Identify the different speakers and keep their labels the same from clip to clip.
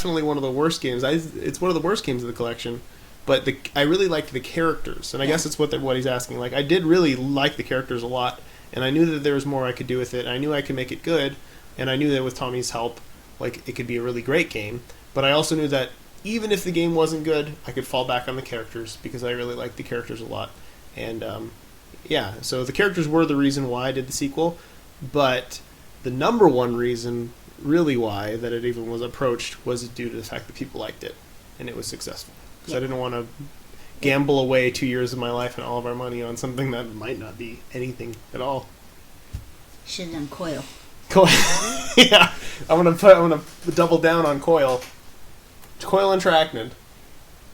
Speaker 1: definitely one of the worst games. It's one of the worst games of the collection. But I really liked the characters, and I guess it's what he's asking. Like, I did really like the characters a lot, and I knew that there was more I could do with it. I knew I could make it good, and I knew that with Tommy's help, like, it could be a really great game. But I also knew that even if the game wasn't good, I could fall back on the characters because I really liked the characters a lot. And yeah, so the characters were the reason why I did the sequel, but the number one reason, really why, that it even was approached was due to the fact that people liked it, and it was successful. Because I didn't want to gamble away 2 years of my life and all of our money on something that might not be anything at all.
Speaker 2: Should have done Coil.
Speaker 1: Coil, yeah. I'm gonna double down on Coil. Coil and Trachnid.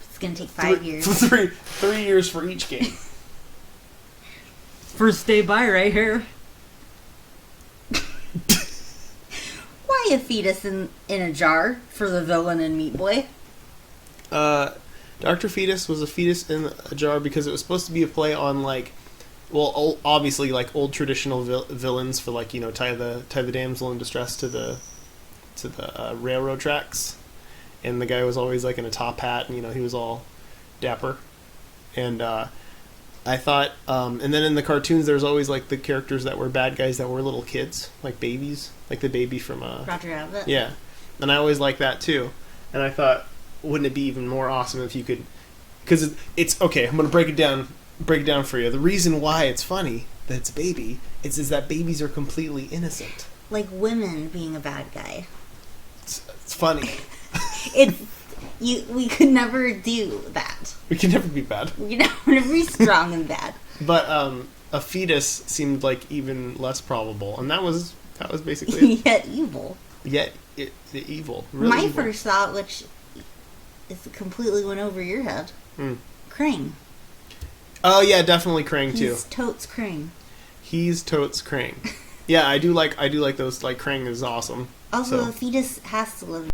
Speaker 2: It's gonna take 5 years.
Speaker 1: 3 years for each game.
Speaker 3: First day buy right here.
Speaker 2: Why a fetus in a jar for the villain in Meat Boy?
Speaker 1: Dr. Fetus was a fetus in a jar because it was supposed to be a play on, like, well, obviously, like, old traditional villains for, like, you know, tie the damsel in distress to the railroad tracks, and the guy was always, like, in a top hat, and, you know, he was all dapper, and I thought, and then in the cartoons, there's always, like, the characters that were bad guys that were little kids, like babies, like the baby from
Speaker 2: Roger Rabbit.
Speaker 1: Yeah, and I always liked that too, and I thought, wouldn't it be even more awesome if you could, because it's okay, I'm gonna break it down for you. The reason why it's funny that it's a baby is that babies are completely innocent.
Speaker 2: Like women being a bad guy.
Speaker 1: It's funny.
Speaker 2: We could never do that.
Speaker 1: We can never be bad.
Speaker 2: We can never be strong and bad.
Speaker 1: But a fetus seemed like even less probable, and that was basically it.
Speaker 2: Yet evil.
Speaker 1: Evil. Really
Speaker 2: My
Speaker 1: evil.
Speaker 2: first thought, which is completely went over your head, Krang.
Speaker 1: Oh yeah, definitely Krang too.
Speaker 2: He's totes Krang.
Speaker 1: He's totes Krang. Yeah, I do like those. Like, Krang is awesome.
Speaker 2: Also,
Speaker 1: so.
Speaker 2: a fetus has to live